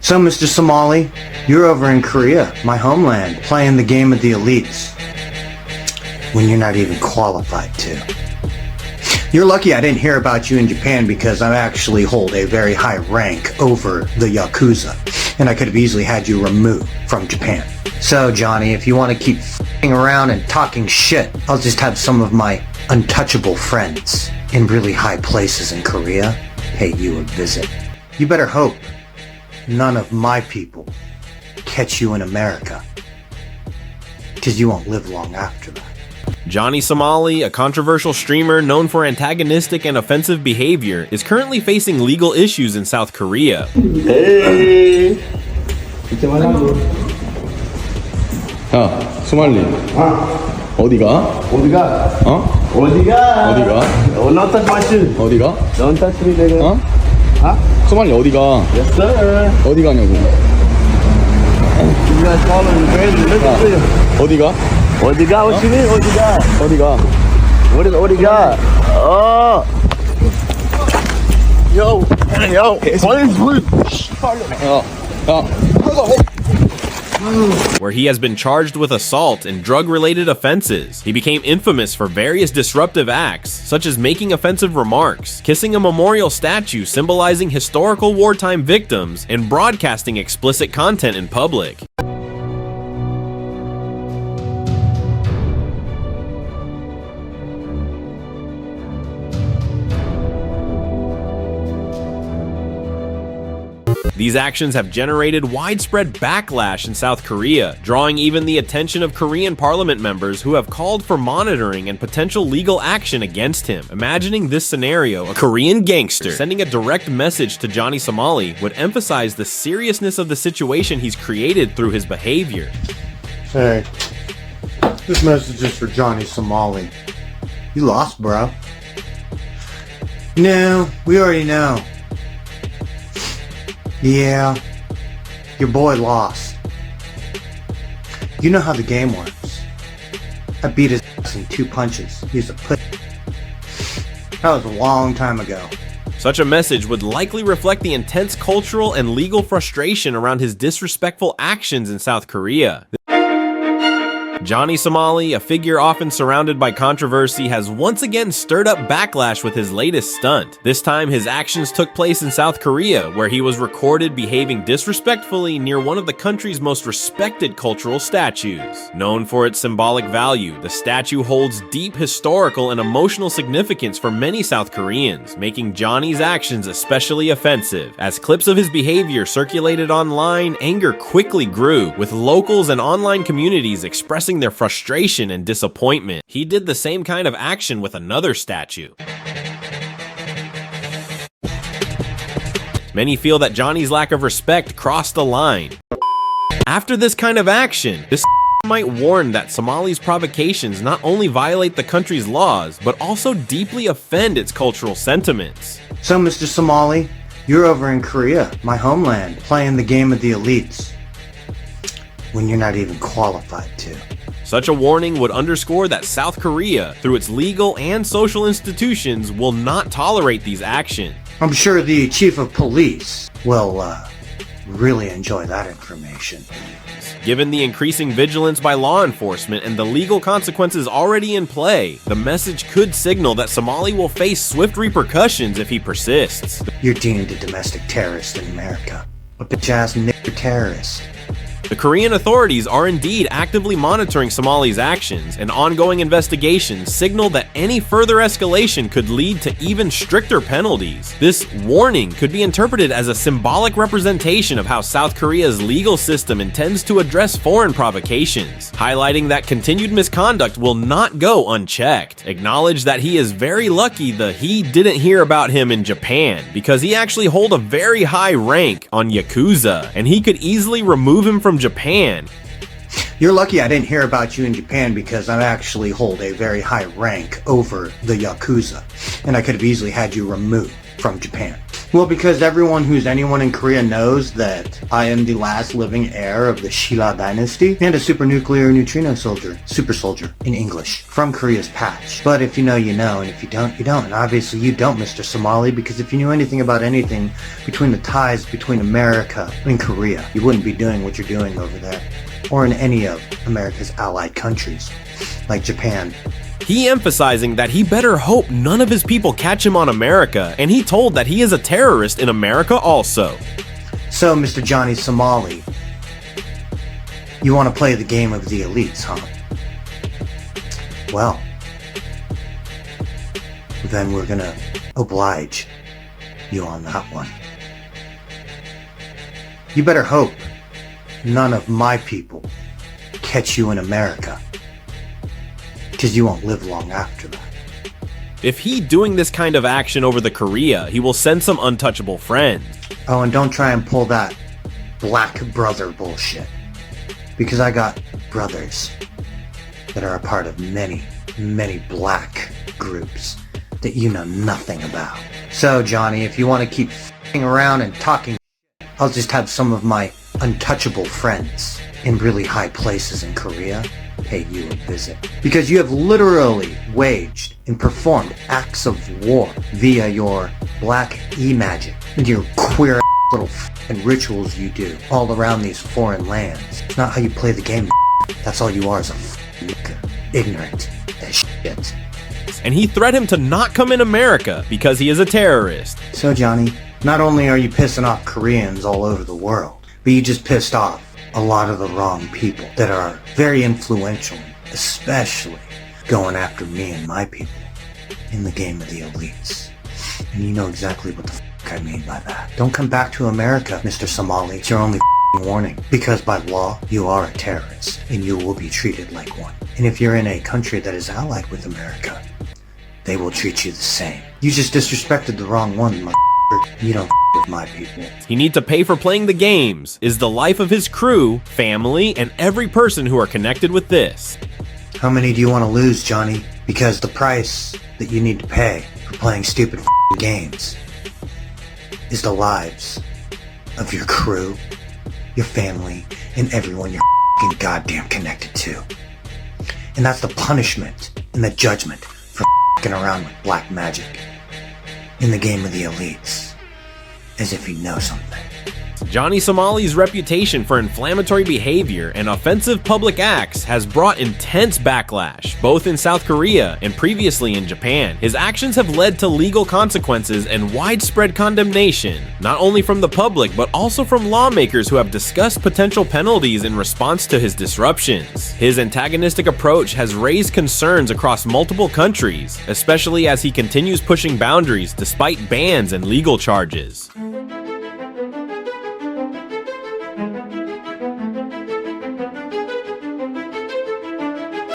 So, Mr. Somali, you're over in Korea, my homeland, playing the game of the elites when you're not even qualified to. You're lucky I didn't hear about you in Japan because I actually hold a very high rank over the Yakuza, and I could have easily had you removed from Japan. So, Johnny, if you want to keep f***ing around and talking shit, I'll just have some of my untouchable friends in really high places in Korea pay you a visit. You better hope none of my people catch you in America, because you won't live long after that. Johnny Somali, a controversial streamer known for antagonistic and offensive behavior, is currently facing legal issues in South Korea. Hey. 야, 소말리. 어디가? 어디가? 어? 어디가? 어디가? Don't touch my shoe. 어디가? Don't touch me, nigga. 어? 소말리 어디가? Yes, sir. 어디 가냐고? You guys following me crazy. Listen to you. 어디가? 어디가? What you mean? 어디가? 어디가? What is 어디가? Oh. Yo. Where he has been charged with assault and drug-related offenses. He became infamous for various disruptive acts, such as making offensive remarks, kissing a memorial statue symbolizing historical wartime victims, and broadcasting explicit content in public. These actions have generated widespread backlash in South Korea, drawing even the attention of Korean parliament members who have called for monitoring and potential legal action against him. Imagining this scenario, a Korean gangster sending a direct message to Johnny Somali would emphasize the seriousness of the situation he's created through his behavior. Hey, this message is for Johnny Somali. You lost, bro. No, we already know. Yeah, your boy lost. You know how the game works. I beat his ass in 2 punches. He's a pussy. That was a long time ago. Such a message would likely reflect the intense cultural and legal frustration around his disrespectful actions in South Korea. Johnny Somali, a figure often surrounded by controversy, has once again stirred up backlash with his latest stunt. This time, his actions took place in South Korea, where he was recorded behaving disrespectfully near one of the country's most respected cultural statues. Known for its symbolic value, the statue holds deep historical and emotional significance for many South Koreans, making Johnny's actions especially offensive. As clips of his behavior circulated online, anger quickly grew, with locals and online communities expressing their frustration and disappointment. He did the same kind of action with another statue. Many feel that Johnny's lack of respect crossed the line. After this kind of action, this might warn that Somali's provocations not only violate the country's laws, but also deeply offend its cultural sentiments. So, Mr. Somali, you're over in Korea, my homeland, playing the game of the elites when you're not even qualified to. Such a warning would underscore that South Korea, through its legal and social institutions, will not tolerate these actions. I'm sure the chief of police will really enjoy that information. Given the increasing vigilance by law enforcement and the legal consequences already in play, the message could signal that Somali will face swift repercussions if he persists. You're deemed a domestic terrorist in America. A bitch-ass nigger terrorist. The Korean authorities are indeed actively monitoring Somali's actions, and ongoing investigations signal that any further escalation could lead to even stricter penalties. This warning could be interpreted as a symbolic representation of how South Korea's legal system intends to address foreign provocations, highlighting that continued misconduct will not go unchecked. Acknowledge that he is very lucky he didn't hear about him in Japan, because he actually hold a very high rank on Yakuza, and he could easily remove him from Japan. You're lucky I didn't hear about you in Japan because I actually hold a very high rank over the Yakuza, and I could have easily had you removed from Japan. Well, because everyone who's anyone in Korea knows that I am the last living heir of the Shilla dynasty and a supernuclear neutrino soldier, super soldier in English, from Korea's patch. But if you know, you know, and if you don't, you don't. And obviously you don't, Mr. Somali, because if you knew anything about anything between the ties between America and Korea, you wouldn't be doing what you're doing over there, or in any of America's allied countries, like Japan. He emphasizing that he better hope none of his people catch him on America, and he told that he is a terrorist in America also. So, Mr. Johnny Somali, you want to play the game of the elites, huh? Well, then we're gonna oblige you on that one. You better hope none of my people catch you in America, because you won't live long after that. If he doing this kind of action over the Korea, he will send some untouchable friends. Oh, and don't try and pull that black brother bullshit, because I got brothers that are a part of many, many black groups that you know nothing about. So, Johnny, if you want to keep f***ing around and talking, I'll just have some of my untouchable friends in really high places in Korea pay you a visit. Because you have literally waged and performed acts of war via your black e-magic and your queer little f***ing rituals you do all around these foreign lands. It's not how you play the game. That's all you are, is a f***ing nigger. Ignorant as shit. And he threatened him to not come in America because he is a terrorist. So, Johnny, not only are you pissing off Koreans all over the world, but you just pissed off a lot of the wrong people that are very influential, especially going after me and my people in the game of the elites. And you know exactly what the f*** I mean by that. Don't come back to America, Mr. Somali. It's your only f***ing warning. Because by law, you are a terrorist, and you will be treated like one. And if you're in a country that is allied with America, they will treat you the same. You just disrespected the wrong one, motherfucker. You don't with my people. He need to pay for playing the games, is the life of his crew, family, and every person who are connected with this. How many do you want to lose, Johnny? Because the price that you need to pay for playing stupid games is the lives of your crew, your family, and everyone you're goddamn connected to. And that's the punishment and the judgment for around with black magic in the game of the elites, as if you know something. Johnny Somali's reputation for inflammatory behavior and offensive public acts has brought intense backlash, both in South Korea and previously in Japan. His actions have led to legal consequences and widespread condemnation, not only from the public but also from lawmakers who have discussed potential penalties in response to his disruptions. His antagonistic approach has raised concerns across multiple countries, especially as he continues pushing boundaries despite bans and legal charges.